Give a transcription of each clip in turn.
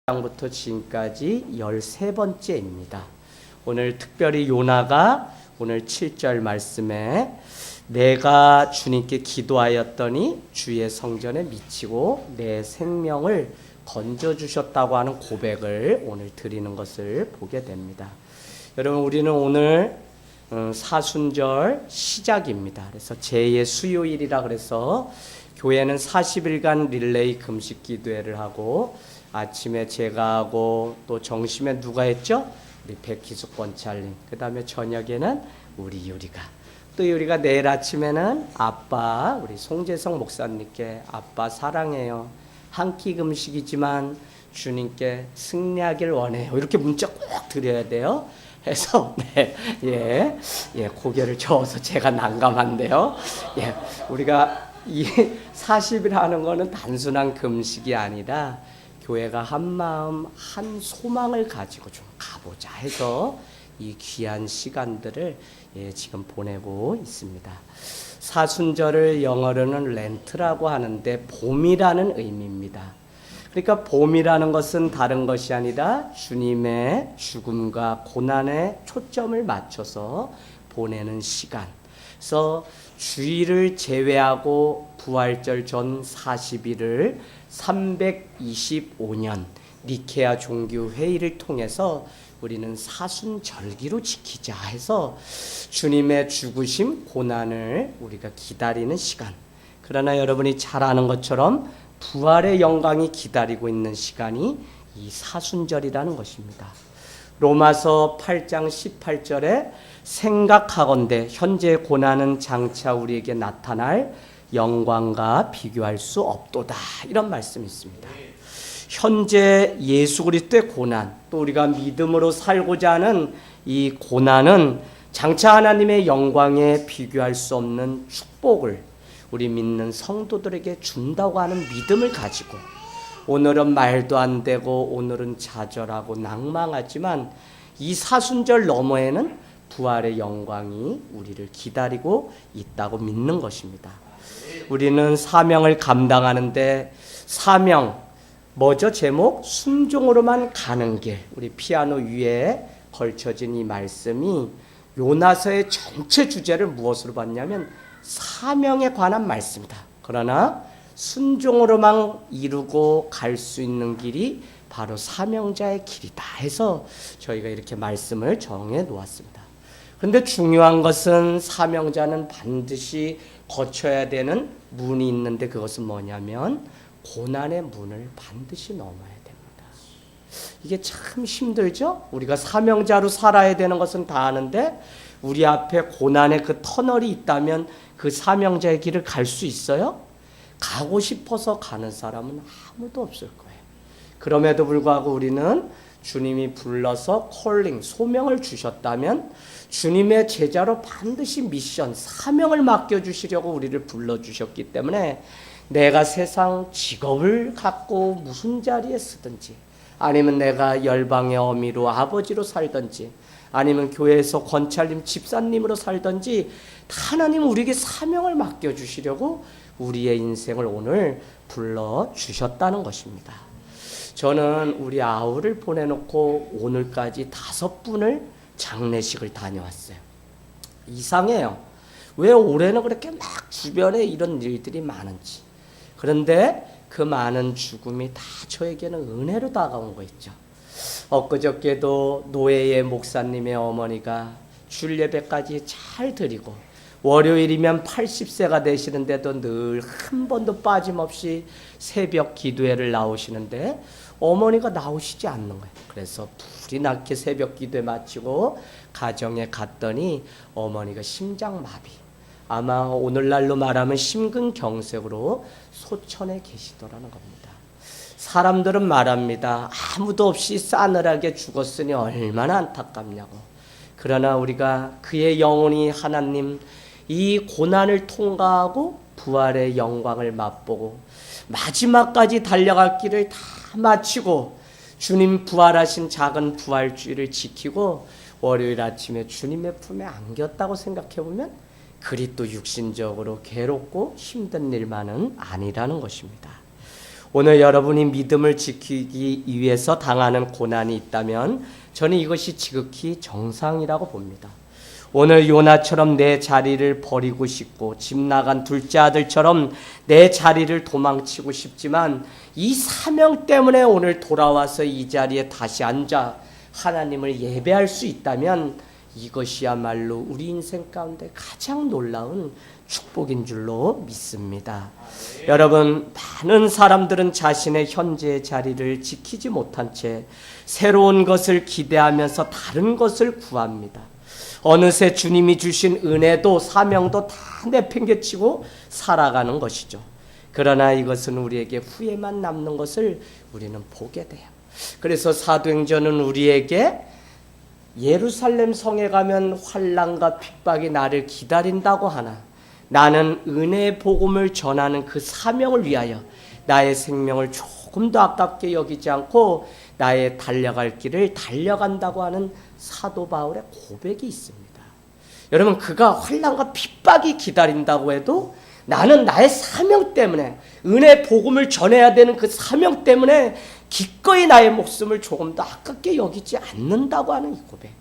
부터 지금까지 13번째입니다. 오늘 특별히 요나가 오늘 7절 말씀에 내가 주님께 기도하였더니 주의 성전에 미치고 내 생명을 건져주셨다고 하는 고백을 오늘 드리는 것을 보게 됩니다. 여러분, 우리는 오늘 사순절 시작입니다. 그래서 제2의 수요일이라 그래서 교회는 40일간 릴레이 금식 기도회를 하고 아침에 제가 하고 또 점심에 누가 했죠? 우리 백희숙 권찰님. 그 다음에 저녁에는 우리 유리가. 또 유리가 내일 아침에는 아빠 우리 송재성 목사님께 아빠 사랑해요. 한 끼 금식이지만 주님께 승리하길 원해요. 이렇게 문자 꼭 드려야 돼요. 해서 고개를 저어서 제가 난감한데요. 우리가 이 40일 하는 거는 단순한 금식이 아니라 교회가 한 마음 한 소망을 가지고 좀 가보자 해서 이 귀한 시간들을 지금 보내고 있습니다. 사순절을 영어로는 렌트라고 하는데 봄이라는 의미입니다. 그러니까 봄이라는 것은 다른 것이 아니라 주님의 죽음과 고난에 초점을 맞춰서 보내는 시간. 그래서 주일을 제외하고 부활절 전 40일을 325년 니케아 종교 회의를 통해서 우리는 사순절기로 지키자 해서 주님의 죽으심, 고난을 우리가 기다리는 시간. 그러나 여러분이 잘 아는 것처럼 부활의 영광이 기다리고 있는 시간이 이 사순절이라는 것입니다. 로마서 8장 18절에 생각하건대 현재 고난은 장차 우리에게 나타날 영광과 비교할 수 없도다. 이런 말씀이 있습니다. 현재 예수 그리스도의 고난, 또 우리가 믿음으로 살고자 하는 이 고난은 장차 하나님의 영광에 비교할 수 없는 축복을 우리 믿는 성도들에게 준다고 하는 믿음을 가지고 오늘은 말도 안 되고 오늘은 좌절하고 낭망하지만 이 사순절 너머에는 부활의 영광이 우리를 기다리고 있다고 믿는 것입니다. 우리는 사명을 감당하는데 사명 뭐죠? 제목 순종으로만 가는 길. 우리 피아노 위에 걸쳐진 이 말씀이 요나서의 전체 주제를 무엇으로 봤냐면 사명에 관한 말씀이다. 그러나 순종으로만 이루고 갈 수 있는 길이 바로 사명자의 길이다 해서 저희가 이렇게 말씀을 정해 놓았습니다. 그런데 중요한 것은 사명자는 반드시 거쳐야 되는 문이 있는데 그것은 뭐냐면 고난의 문을 반드시 넘어야 됩니다. 이게 참 힘들죠? 우리가 사명자로 살아야 되는 것은 다 아는데 우리 앞에 고난의 그 터널이 있다면 그 사명자의 길을 갈 수 있어요? 가고 싶어서 가는 사람은 아무도 없을 거예요. 그럼에도 불구하고 우리는 주님이 불러서 콜링, 소명을 주셨다면 주님의 제자로 반드시 미션, 사명을 맡겨주시려고 우리를 불러주셨기 때문에 내가 세상 직업을 갖고 무슨 자리에 쓰든지 아니면 내가 열방의 어미로 아버지로 살든지 아니면 교회에서 권찰님 집사님으로 살든지 하나님은 우리에게 사명을 맡겨주시려고 우리의 인생을 오늘 불러주셨다는 것입니다. 저는 우리 아우를 보내놓고 오늘까지 5분을 장례식을 다녀왔어요. 이상해요. 왜 올해는 그렇게 막 주변에 이런 일들이 많은지. 그런데 그 많은 죽음이 다 저에게는 은혜로 다가온 거 있죠. 엊그저께도 노예의 목사님의 어머니가 줄 예배까지 잘 드리고 월요일이면 80세가 되시는데도 늘 한 번도 빠짐없이 새벽 기도회를 나오시는데 어머니가 나오시지 않는 거예요. 그래서 불이 나게 새벽 기도회 마치고 가정에 갔더니 어머니가 심장마비, 아마 오늘날로 말하면 심근경색으로 소천에 계시더라는 겁니다. 사람들은 말합니다. 아무도 없이 싸늘하게 죽었으니 얼마나 안타깝냐고. 그러나 우리가 그의 영혼이 하나님 이 고난을 통과하고 부활의 영광을 맛보고 마지막까지 달려갈 길을 다 마치고 주님 부활하신 작은 부활주의를 지키고 월요일 아침에 주님의 품에 안겼다고 생각해보면 그리 또 육신적으로 괴롭고 힘든 일만은 아니라는 것입니다. 오늘 여러분이 믿음을 지키기 위해서 당하는 고난이 있다면 저는 이것이 지극히 정상이라고 봅니다. 오늘 요나처럼 내 자리를 버리고 싶고 집 나간 둘째 아들처럼 내 자리를 도망치고 싶지만 이 사명 때문에 오늘 돌아와서 이 자리에 다시 앉아 하나님을 예배할 수 있다면 이것이야말로 우리 인생 가운데 가장 놀라운 축복인 줄로 믿습니다. 여러분, 많은 사람들은 자신의 현재의 자리를 지키지 못한 채 새로운 것을 기대하면서 다른 것을 구합니다. 어느새 주님이 주신 은혜도 사명도 다 내팽개치고 살아가는 것이죠. 그러나 이것은 우리에게 후회만 남는 것을 우리는 보게 돼요. 그래서 사도행전은 우리에게 예루살렘 성에 가면 환난과 핍박이 나를 기다린다고 하나 나는 은혜의 복음을 전하는 그 사명을 위하여 나의 생명을 조금 더 아깝게 여기지 않고 나의 달려갈 길을 달려간다고 하는 사도 바울의 고백이 있습니다. 여러분, 그가 환난과 핍박이 기다린다고 해도 나는 나의 사명 때문에 은혜의 복음을 전해야 되는 그 사명 때문에 기꺼이 나의 목숨을 조금 더 아깝게 여기지 않는다고 하는 이 고백.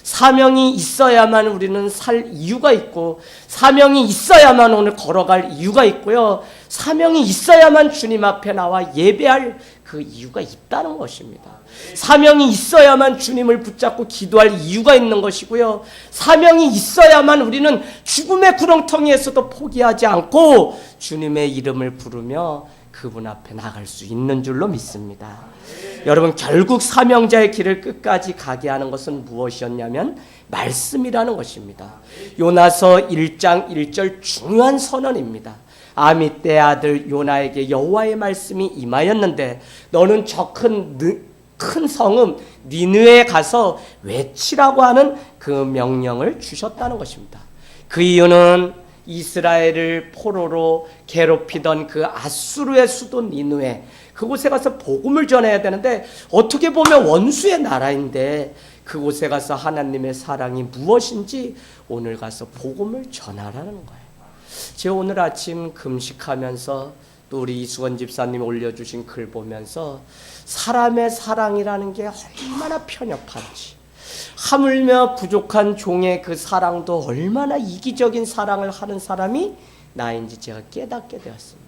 사명이 있어야만 우리는 살 이유가 있고 사명이 있어야만 오늘 걸어갈 이유가 있고요. 사명이 있어야만 주님 앞에 나와 예배할 그 이유가 있다는 것입니다. 사명이 있어야만 주님을 붙잡고 기도할 이유가 있는 것이고요. 사명이 있어야만 우리는 죽음의 구렁텅이에서도 포기하지 않고 주님의 이름을 부르며 그분 앞에 나갈 수 있는 줄로 믿습니다. 여러분, 결국 사명자의 길을 끝까지 가게 하는 것은 무엇이었냐면 말씀이라는 것입니다. 요나서 1장 1절 중요한 선언입니다. 아미떼의 아들 요나에게 여호와의 말씀이 임하였는데 너는 저 큰 성읍 니느웨에 가서 외치라고 하는 그 명령을 주셨다는 것입니다. 그 이유는 이스라엘을 포로로 괴롭히던 그 아수르의 수도 니느웨, 그곳에 가서 복음을 전해야 되는데 어떻게 보면 원수의 나라인데 그곳에 가서 하나님의 사랑이 무엇인지 오늘 가서 복음을 전하라는 거예요. 제가 오늘 아침 금식하면서 또 우리 이수건 집사님 올려주신 글 보면서 사람의 사랑이라는 게 얼마나 편협한지, 하물며 부족한 종의 그 사랑도 얼마나 이기적인 사랑을 하는 사람이 나인지 제가 깨닫게 되었습니다.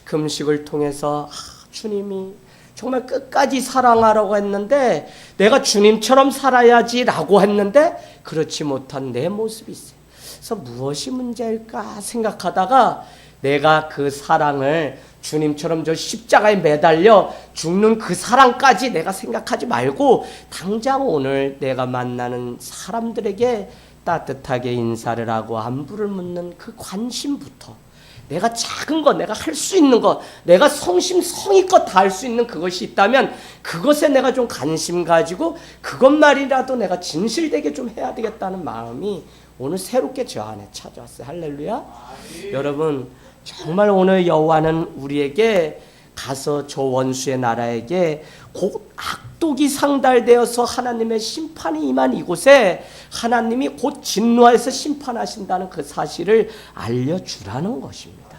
금식을 통해서 주님이 정말 끝까지 사랑하라고 했는데 내가 주님처럼 살아야지라고 했는데 그렇지 못한 내 모습이 있어요. 그래서 무엇이 문제일까 생각하다가 내가 그 사랑을 주님처럼 저 십자가에 매달려 죽는 그 사랑까지 내가 생각하지 말고 당장 오늘 내가 만나는 사람들에게 따뜻하게 인사를 하고 안부를 묻는 그 관심부터 내가 작은 것, 내가 할 수 있는 것, 내가 성심성의껏 다 할 수 있는 그것이 있다면 그것에 내가 좀 관심 가지고 그것만이라도 내가 진실되게 좀 해야 되겠다는 마음이 오늘 새롭게 저 안에 찾아왔어요. 할렐루야. 여러분, 정말 오늘 여호와는 우리에게 가서 저 원수의 나라에게 곧 악독이 상달되어서 하나님의 심판이 임한 이곳에 하나님이 곧 진노하여서 심판하신다는 그 사실을 알려주라는 것입니다.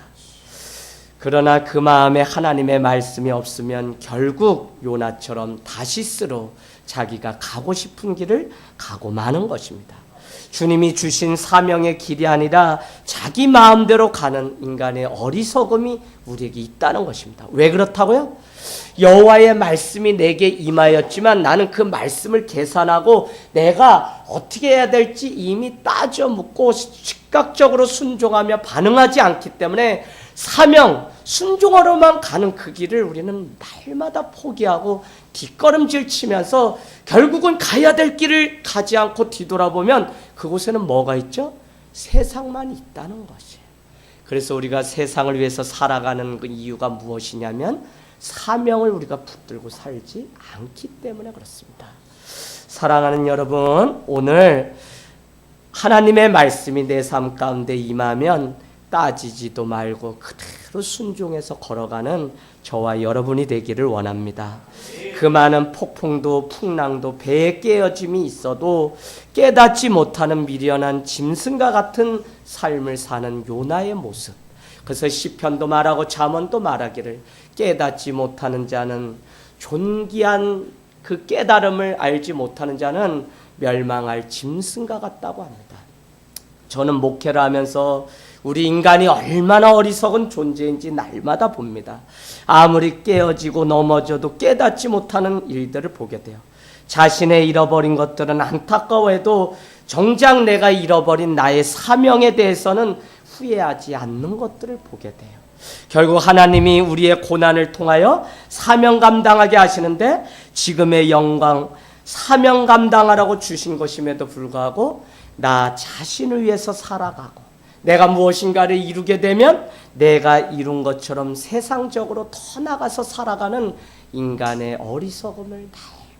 그러나 그 마음에 하나님의 말씀이 없으면 결국 요나처럼 다시스로 자기가 가고 싶은 길을 가고 마는 것입니다. 주님이 주신 사명의 길이 아니라 자기 마음대로 가는 인간의 어리석음이 우리에게 있다는 것입니다. 왜 그렇다고요? 여호와의 말씀이 내게 임하였지만 나는 그 말씀을 계산하고 내가 어떻게 해야 될지 이미 따져 묻고 즉각적으로 순종하며 반응하지 않기 때문에 사명, 순종하러만 가는 그 길을 우리는 날마다 포기하고 뒷걸음질 치면서 결국은 가야 될 길을 가지 않고 뒤돌아보면 그곳에는 뭐가 있죠? 세상만 있다는 것이에요. 그래서 우리가 세상을 위해서 살아가는 그 이유가 무엇이냐면 사명을 우리가 붙들고 살지 않기 때문에 그렇습니다. 사랑하는 여러분, 오늘 하나님의 말씀이 내 삶 가운데 임하면 따지지도 말고 그대로 순종해서 걸어가는 저와 여러분이 되기를 원합니다. 그 많은 폭풍도 풍랑도 배에 깨어짐이 있어도 깨닫지 못하는 미련한 짐승과 같은 삶을 사는 요나의 모습. 그래서 시편도 말하고 잠언도 말하기를 깨닫지 못하는 자는, 존귀한 그 깨달음을 알지 못하는 자는 멸망할 짐승과 같다고 합니다. 저는 목회를 하면서 우리 인간이 얼마나 어리석은 존재인지 날마다 봅니다. 아무리 깨어지고 넘어져도 깨닫지 못하는 일들을 보게 돼요. 자신의 잃어버린 것들은 안타까워해도 정작 내가 잃어버린 나의 사명에 대해서는 후회하지 않는 것들을 보게 돼요. 결국 하나님이 우리의 고난을 통하여 사명 감당하게 하시는데, 지금의 영광, 사명 감당하라고 주신 것임에도 불구하고 나 자신을 위해서 살아가고, 내가 무엇인가를 이루게 되면 내가 이룬 것처럼 세상적으로 더 나가서 살아가는 인간의 어리석음을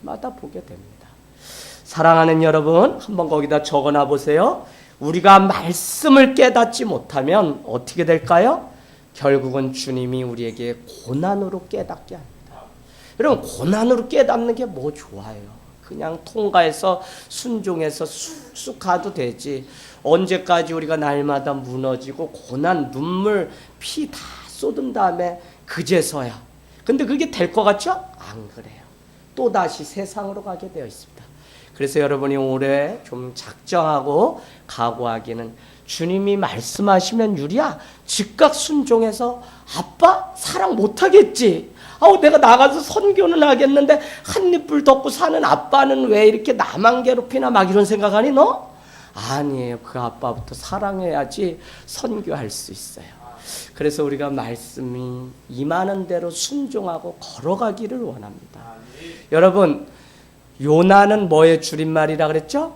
날마다 보게 됩니다. 사랑하는 여러분, 한번 거기다 적어놔 보세요. 우리가 말씀을 깨닫지 못하면 어떻게 될까요? 결국은 주님이 우리에게 고난으로 깨닫게 합니다. 여러분, 고난으로 깨닫는 게 뭐 좋아요? 그냥 통과해서 순종해서 쑥쑥 가도 되지. 언제까지 우리가 날마다 무너지고 고난, 눈물, 피 다 쏟은 다음에 그제서야. 근데 그게 될 것 같죠? 안 그래요. 또다시 세상으로 가게 되어 있습니다. 그래서 여러분이 올해 좀 작정하고 각오하기는, 주님이 말씀하시면 유리야 즉각 순종해서, 아빠 사랑 못하겠지, 내가 나가서 선교는 하겠는데 한입불 덮고 사는 아빠는 왜 이렇게 나만 괴롭히나, 막 이런 생각하니 너? 아니에요. 그 아빠부터 사랑해야지 선교할 수 있어요. 그래서 우리가 말씀이 임하는 대로 순종하고 걸어가기를 원합니다. 여러분, 요나는 뭐의 줄임말이라 그랬죠?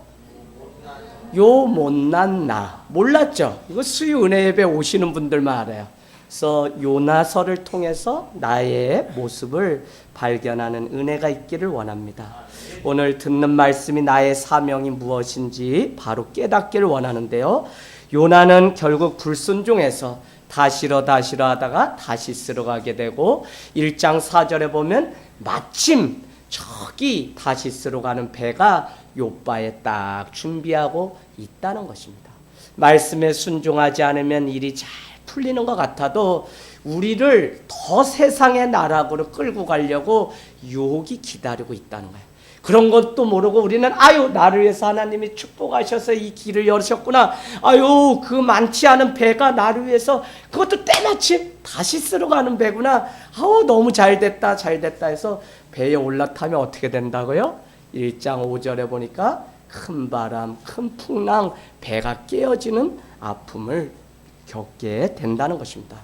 요 못난 나. 몰랐죠? 이거 수요 은혜 예배 오시는 분들만 알아요. 그래서 요나서를 통해서 나의 모습을 발견하는 은혜가 있기를 원합니다. 오늘 듣는 말씀이 나의 사명이 무엇인지 바로 깨닫기를 원하는데요. 요나는 결국 불순종해서 다시러 하다가 다시스로 가게 되고, 1장 4절에 보면 마침 저기 다시스로 가는 배가 요바에 딱 준비하고 있다는 것입니다. 말씀에 순종하지 않으면 일이 잘 풀리는 것 같아도 우리를 더 세상의 나락으로 끌고 가려고 유혹이 기다리고 있다는 거예요. 그런 것도 모르고 우리는 나를 위해서 하나님이 축복하셔서 이 길을 열으셨구나, 그 많지 않은 배가 나를 위해서, 그것도 때마침 다시스로 가는 배구나, 너무 잘됐다 해서 배에 올라타면 어떻게 된다고요? 1장 5절에 보니까 큰 바람, 큰 풍랑, 배가 깨어지는 아픔을 겪게 된다는 것입니다.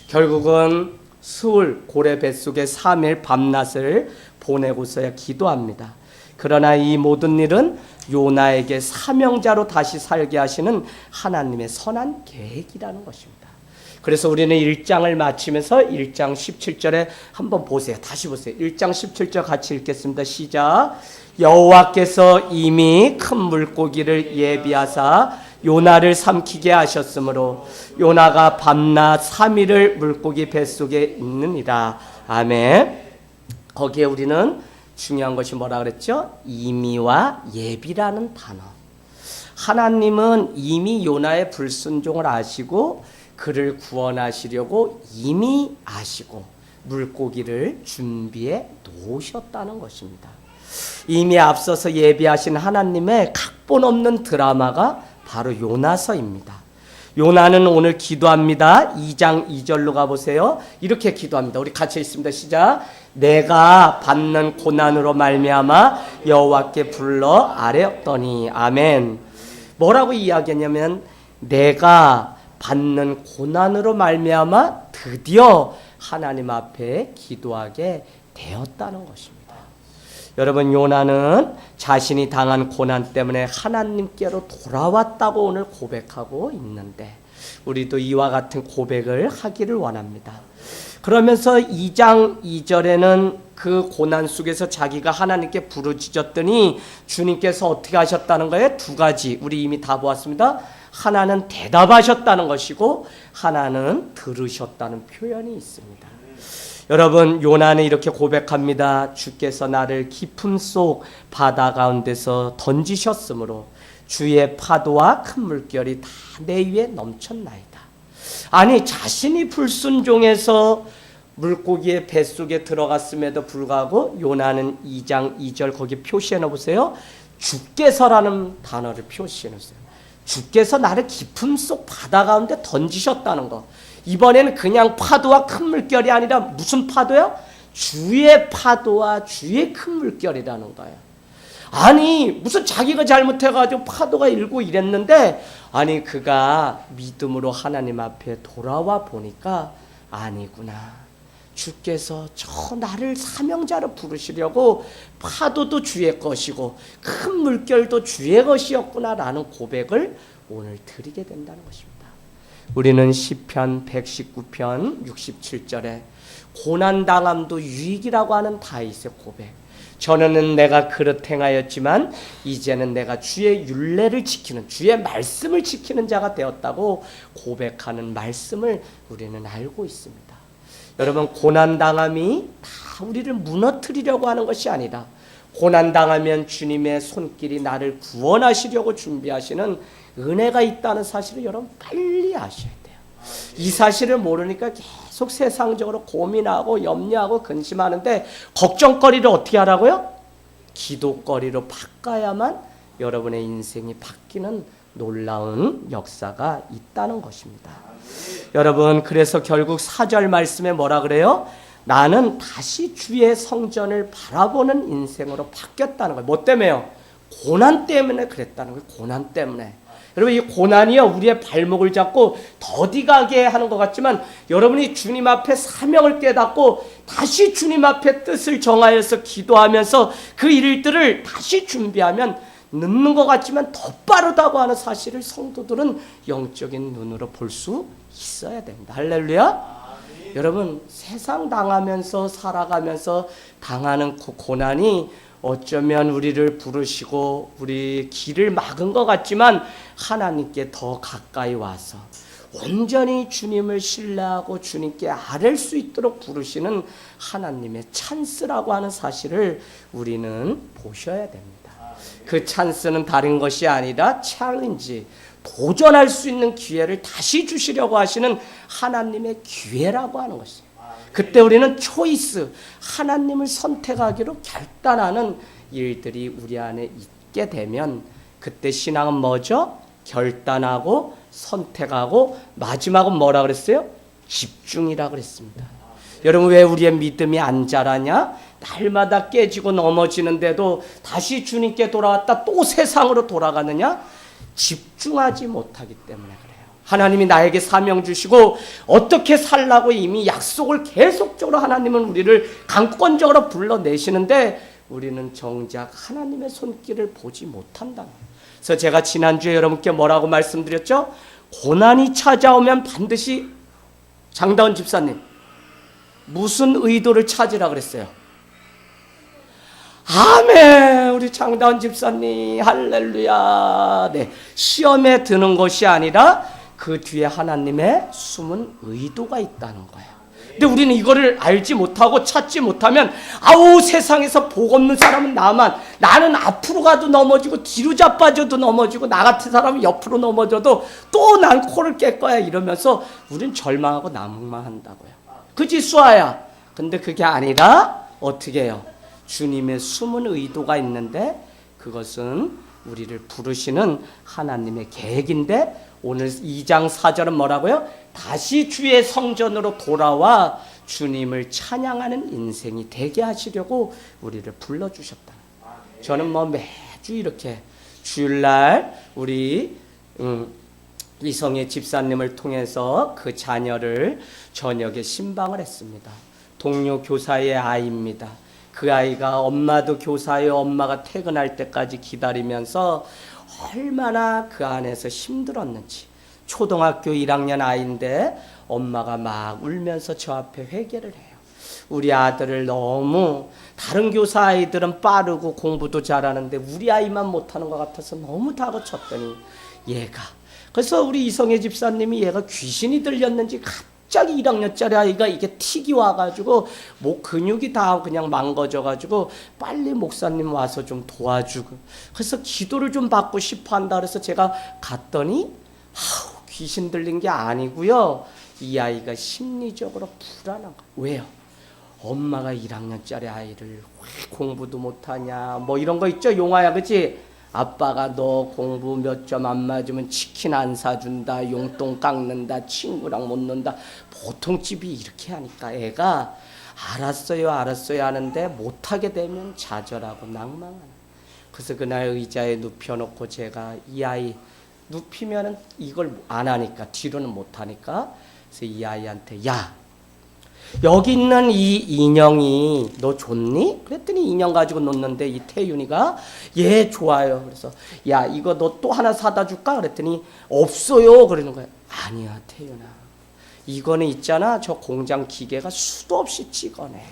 결국은 수울 고래 뱃속에 3일 밤낮을 보내고서야 기도합니다. 그러나 이 모든 일은 요나에게 사명자로 다시 살게 하시는 하나님의 선한 계획이라는 것입니다. 그래서 우리는 1장을 마치면서 1장 17절에 한번 보세요. 다시 보세요. 1장 17절 같이 읽겠습니다. 시작. 여호와께서 이미 큰 물고기를 예비하사 요나를 삼키게 하셨으므로 요나가 밤낮 3일을 물고기 뱃속에 있느니라. 아멘. 거기에 우리는 중요한 것이 뭐라 그랬죠? 이미와 예비라는 단어. 하나님은 이미 요나의 불순종을 아시고 그를 구원하시려고 이미 아시고 물고기를 준비해 놓으셨다는 것입니다. 이미 앞서서 예비하신 하나님의 각본 없는 드라마가 바로 요나서입니다. 요나는 오늘 기도합니다. 2장 2절로 가보세요. 이렇게 기도합니다. 우리 같이 읽습니다. 시작. 내가 받는 고난으로 말미암아 여호와께 불러 아뢰었더니. 아멘. 뭐라고 이야기했냐면, 내가 받는 고난으로 말미암아 드디어 하나님 앞에 기도하게 되었다는 것입니다. 여러분, 요나는 자신이 당한 고난 때문에 하나님께로 돌아왔다고 오늘 고백하고 있는데, 우리도 이와 같은 고백을 하기를 원합니다. 그러면서 2장 2절에는 그 고난 속에서 자기가 하나님께 부르짖었더니 주님께서 어떻게 하셨다는 거예요? 두 가지 우리 이미 다 보았습니다. 하나는 대답하셨다는 것이고 하나는 들으셨다는 표현이 있습니다. 여러분, 요나는 이렇게 고백합니다. 주께서 나를 깊음 속 바다 가운데서 던지셨으므로 주의 파도와 큰 물결이 다 내 위에 넘쳤나이다. 아니, 자신이 불순종해서 물고기의 뱃속에 들어갔음에도 불구하고 요나는 2장 2절 거기 표시해 놓으세요. 주께서라는 단어를 표시해 놓으세요. 주께서 나를 깊음 속 바다 가운데 던지셨다는 거. 이번에는 그냥 파도와 큰 물결이 아니라 무슨 파도요? 주의 파도와 주의 큰 물결이라는 거예요. 아니 무슨 자기가 잘못해가지고 파도가 일고 이랬는데 아니 그가 믿음으로 하나님 앞에 돌아와 보니까 아니구나. 주께서 저 나를 사명자로 부르시려고 파도도 주의 것이고 큰 물결도 주의 것이었구나라는 고백을 오늘 드리게 된다는 것입니다. 우리는 시편 119편 67절에 고난당함도 유익이라고 하는 다윗의 고백. 전에는 내가 그릇 행하였지만 이제는 내가 주의 율례를 지키는 주의 말씀을 지키는 자가 되었다고 고백하는 말씀을 우리는 알고 있습니다. 여러분 고난당함이 다 우리를 무너뜨리려고 하는 것이 아니라 고난당하면 주님의 손길이 나를 구원하시려고 준비하시는 은혜가 있다는 사실을 여러분 빨리 아셔야 돼요. 이 사실을 모르니까 계속 세상적으로 고민하고 염려하고 근심하는데 걱정거리를 어떻게 하라고요? 기도거리로 바꿔야만 여러분의 인생이 바뀌는 놀라운 역사가 있다는 것입니다. 여러분 그래서 결국 4절 말씀에 뭐라 그래요? 나는 다시 주의 성전을 바라보는 인생으로 바뀌었다는 거예요. 뭐 때문에요? 고난 때문에 그랬다는 거예요. 고난 때문에. 여러분 이 고난이요 우리의 발목을 잡고 더디가게 하는 것 같지만 여러분이 주님 앞에 사명을 깨닫고 다시 주님 앞에 뜻을 정하여서 기도하면서 그 일들을 다시 준비하면 늦는 것 같지만 더 빠르다고 하는 사실을 성도들은 영적인 눈으로 볼 수 있어야 됩니다. 할렐루야. 여러분 세상 당하면서 살아가면서 당하는 고난이 어쩌면 우리를 부르시고 우리 길을 막은 것 같지만 하나님께 더 가까이 와서 온전히 주님을 신뢰하고 주님께 아뢰 수 있도록 부르시는 하나님의 찬스라고 하는 사실을 우리는 보셔야 됩니다. 그 찬스는 다른 것이 아니라 챌린지, 도전할 수 있는 기회를 다시 주시려고 하시는 하나님의 기회라고 하는 것이에요. 그때 우리는 초이스, 하나님을 선택하기로 결단하는 일들이 우리 안에 있게 되면 그때 신앙은 뭐죠? 결단하고 선택하고 마지막은 뭐라 그랬어요? 집중이라 그랬습니다. 여러분 왜 우리의 믿음이 안 자라냐? 날마다 깨지고 넘어지는데도 다시 주님께 돌아왔다 또 세상으로 돌아가느냐? 집중하지 못하기 때문에 그래요. 하나님이 나에게 사명 주시고 어떻게 살라고 이미 약속을 계속적으로 하나님은 우리를 강권적으로 불러내시는데 우리는 정작 하나님의 손길을 보지 못한다. 그래서 제가 지난주에 여러분께 뭐라고 말씀드렸죠? 고난이 찾아오면 반드시 장다운 집사님 무슨 의도를 찾으라 그랬어요? 아멘. 우리 장다운 집사님 할렐루야. 네, 시험에 드는 것이 아니라 그 뒤에 하나님의 숨은 의도가 있다는 거예요. 근데 우리는 이거를 알지 못하고 찾지 못하면 아우 세상에서 복 없는 사람은 나는 앞으로 가도 넘어지고 뒤로 자빠져도 넘어지고 나 같은 사람은 옆으로 넘어져도 또 난 코를 깰 거야 이러면서 우린 절망하고 낙망한다고요. 그치 수아야? 근데 그게 아니라 어떻게 해요? 주님의 숨은 의도가 있는데 그것은 우리를 부르시는 하나님의 계획인데 오늘 2장 4절은 뭐라고요? 다시 주의 성전으로 돌아와 주님을 찬양하는 인생이 되게 하시려고 우리를 불러주셨다. 저는 매주 이렇게 주일날 우리 이성의 집사님을 통해서 그 자녀를 저녁에 신방을 했습니다. 동료 교사의 아이입니다. 그 아이가 엄마도 교사예요. 엄마가 퇴근할 때까지 기다리면서 얼마나 그 안에서 힘들었는지. 초등학교 1학년 아이인데 엄마가 막 울면서 저 앞에 회개를 해요. 우리 아들을 너무 다른 교사 아이들은 빠르고 공부도 잘하는데 우리 아이만 못하는 것 같아서 너무 다그쳤더니 얘가 그래서 우리 이성애 집사님이 얘가 귀신이 들렸는지 갑자기 1학년짜리 아이가 이게 틱이 와가지고 목 근육이 다 그냥 망가져가지고 빨리 목사님 와서 좀 도와주고 그래서 기도를 좀 받고 싶어 한다 그래서 제가 갔더니 귀신 들린 게 아니고요. 이 아이가 심리적으로 불안한 거예요. 왜요? 엄마가 1학년짜리 아이를 왜 공부도 못하냐 뭐 이런 거 있죠. 용화야, 그치? 아빠가 너 공부 몇 점 안 맞으면 치킨 안 사준다, 용돈 깎는다, 친구랑 못 논다. 보통 집이 이렇게 하니까 애가 알았어요 하는데 못하게 되면 좌절하고 낭망하는. 그래서 그날 의자에 눕혀놓고 제가 이 아이 눕히면은 이걸 안 하니까 뒤로는 못하니까, 그래서 이 아이한테 야, 여기 있는 이 인형이 너 좋니? 그랬더니 인형 가지고 놓는데 이 태윤이가 예 좋아요. 그래서 야, 이거 너 또 하나 사다 줄까? 그랬더니 없어요 그러는 거야. 아니야 태윤아, 이거는 있잖아, 저 공장 기계가 수도 없이 찍어내.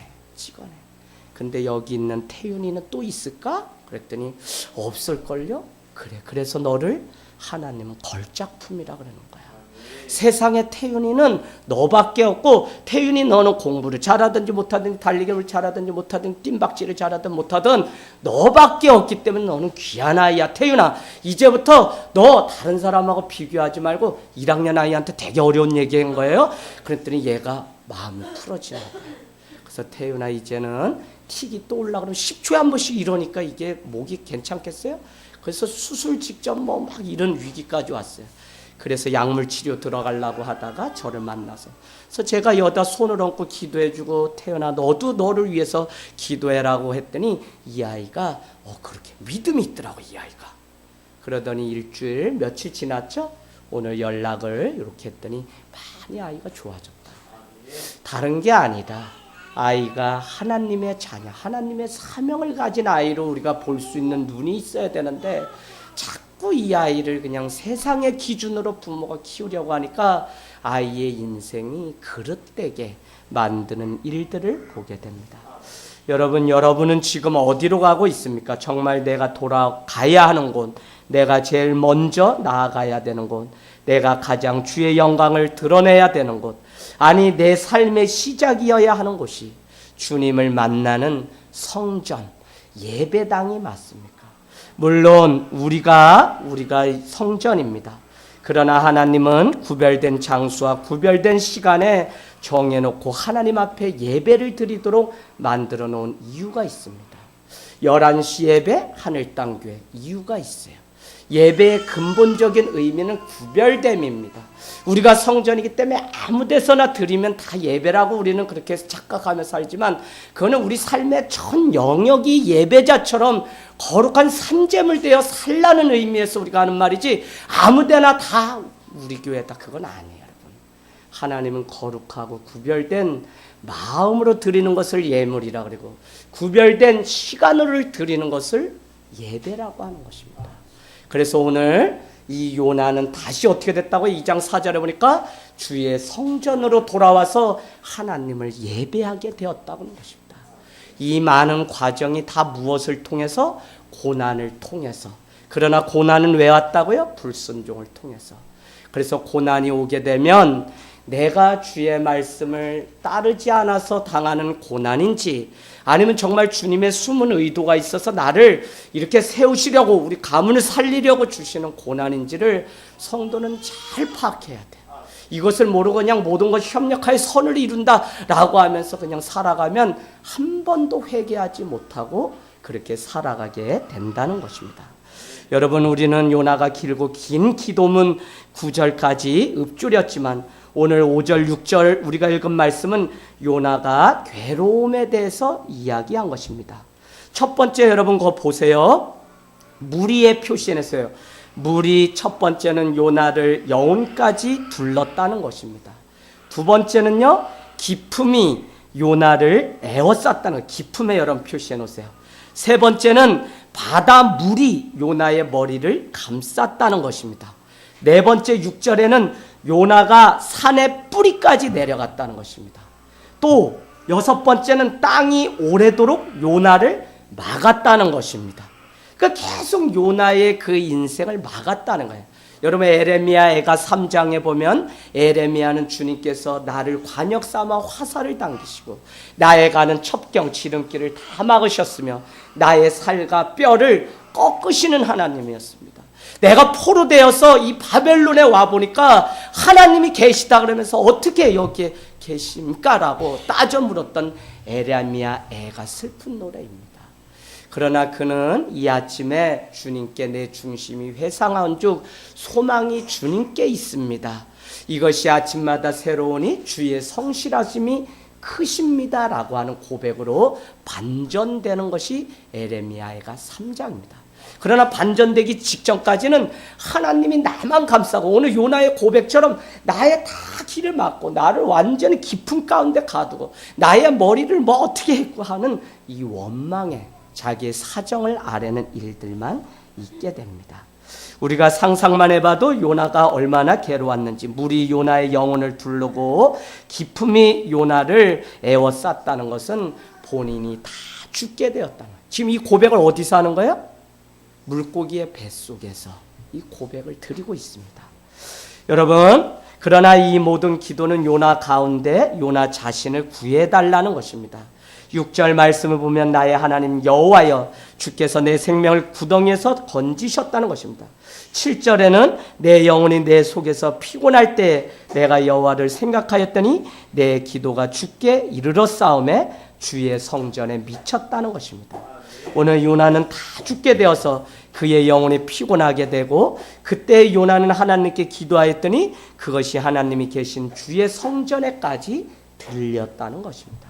근데 여기 있는 태윤이는 또 있을까? 그랬더니 없을걸요? 그래, 그래서 너를 하나님은 걸작품이라 그러는 거야. 세상에 태윤이는 너밖에 없고, 태윤이 너는 공부를 잘하든지 못하든지 달리기를 잘하든지 못하든지 뜀박질을 잘하든 못하든 너밖에 없기 때문에 너는 귀한 아이야. 태윤아, 이제부터 너 다른 사람하고 비교하지 말고 1학년 아이한테 되게 어려운 얘기한 거예요. 그랬더니 얘가 마음이 풀어지는 거예요. 그래서 태윤아, 이제는 틱이 또 올라 그러면 10초에 한 번씩 이러니까 이게 목이 괜찮겠어요? 그래서 수술 직전 뭐 막 이런 위기까지 왔어요. 그래서 약물 치료 들어가려고 하다가 저를 만나서, 그래서 제가 여기다 손을 얹고 기도해주고 태연아 너도 너를 위해서 기도해라고 했더니 이 아이가 그렇게 믿음이 있더라고. 이 아이가 그러더니 일주일 며칠 지났죠. 오늘 연락을 이렇게 했더니 많이 아이가 좋아졌다. 다른 게 아니다, 아이가 하나님의 자녀, 하나님의 사명을 가진 아이로 우리가 볼 수 있는 눈이 있어야 되는데 자꾸 이 아이를 그냥 세상의 기준으로 부모가 키우려고 하니까 아이의 인생이 그릇되게 만드는 일들을 보게 됩니다. 여러분은 지금 어디로 가고 있습니까? 정말 내가 돌아가야 하는 곳, 내가 제일 먼저 나아가야 되는 곳, 내가 가장 주의 영광을 드러내야 되는 곳, 아니 내 삶의 시작이어야 하는 곳이 주님을 만나는 성전, 예배당이 맞습니까? 물론 우리가 성전입니다. 그러나 하나님은 구별된 장소와 구별된 시간에 정해놓고 하나님 앞에 예배를 드리도록 만들어 놓은 이유가 있습니다. 11시 예배, 하늘땅교회 이유가 있어요. 예배의 근본적인 의미는 구별됨입니다. 우리가 성전이기 때문에 아무 데서나 드리면 다 예배라고 우리는 그렇게 착각하며 살지만, 그거는 우리 삶의 전 영역이 예배자처럼 거룩한 산재물 되어 살라는 의미에서 우리가 하는 말이지, 아무 데나 다 우리 교회다, 그건 아니에요. 여러분, 하나님은 거룩하고 구별된 마음으로 드리는 것을 예물이라 그러고, 구별된 시간으로 드리는 것을 예배라고 하는 것입니다. 그래서 오늘 이 요나는 다시 어떻게 됐다고? 2장 4절에 보니까 주의 성전으로 돌아와서 하나님을 예배하게 되었다는 것입니다. 이 많은 과정이 다 무엇을 통해서? 고난을 통해서. 그러나 고난은 왜 왔다고요? 불순종을 통해서. 그래서 고난이 오게 되면 내가 주의 말씀을 따르지 않아서 당하는 고난인지, 아니면 정말 주님의 숨은 의도가 있어서 나를 이렇게 세우시려고, 우리 가문을 살리려고 주시는 고난인지를 성도는 잘 파악해야 돼. 이것을 모르고 그냥 모든 것이 협력하여 선을 이룬다라고 하면서 그냥 살아가면 한 번도 회개하지 못하고 그렇게 살아가게 된다는 것입니다. 여러분, 우리는 요나가 길고 긴 기도문 9절까지 읊조렸지만 오늘 5절, 6절 우리가 읽은 말씀은 요나가 괴로움에 대해서 이야기한 것입니다. 첫 번째, 여러분 그거 보세요. 무리에 표시해냈어요. 물이 첫 번째는 요나를 영혼까지 둘렀다는 것입니다. 두 번째는요, 기품이 요나를 에워쌌다는 것, 기품에 여러분 표시해 놓으세요. 세 번째는 바다 물이 요나의 머리를 감쌌다는 것입니다. 네 번째 6절에는 요나가 산의 뿌리까지 내려갔다는 것입니다. 또 여섯 번째는 땅이 오래도록 요나를 막았다는 것입니다. 그러니까 계속 요나의 그 인생을 막았다는 거예요. 여러분, 에레미야가 3장에 보면 에레미야는 주님께서 나를 관역 삼아 화살을 당기시고 나의 가는 첩경 지름길을 다 막으셨으며 나의 살과 뼈를 꺾으시는 하나님이었습니다. 내가 포로되어서 이 바벨론에 와보니까 하나님이 계시다 그러면서 어떻게 여기에 계십니까? 라고 따져 물었던 에레미야 애가 슬픈 노래입니다. 그러나 그는 이 아침에 주님께 내 중심이 회상한 즉 소망이 주님께 있습니다. 이것이 아침마다 새로우니 주의 성실하심이 크십니다 라고 하는 고백으로 반전되는 것이 에레미야가 3장입니다. 그러나 반전되기 직전까지는 하나님이 나만 감싸고 오늘 요나의 고백처럼 나의 다 길을 막고 나를 완전히 깊은 가운데 가두고 나의 머리를 뭐 어떻게 했고 하는 이 원망에 자기의 사정을 아뢰는 일들만 있게 됩니다. 우리가 상상만 해봐도 요나가 얼마나 괴로웠는지, 물이 요나의 영혼을 두르고 기품이 요나를 에워쌌다는 것은 본인이 다 죽게 되었다는 거예요. 지금 이 고백을 어디서 하는 거예요? 물고기의 뱃속에서 이 고백을 드리고 있습니다. 여러분, 그러나 이 모든 기도는 요나 가운데 요나 자신을 구해달라는 것입니다. 6절 말씀을 보면 나의 하나님 여호와여 주께서 내 생명을 구덩이에서 건지셨다는 것입니다. 7절에는 내 영혼이 내 속에서 피곤할 때 내가 여호와를 생각하였더니 내 기도가 주께 이르렀사오매 주의 성전에 미쳤다는 것입니다. 오늘 요나는 다 죽게 되어서 그의 영혼이 피곤하게 되고 그때 요나는 하나님께 기도하였더니 그것이 하나님이 계신 주의 성전에까지 들렸다는 것입니다.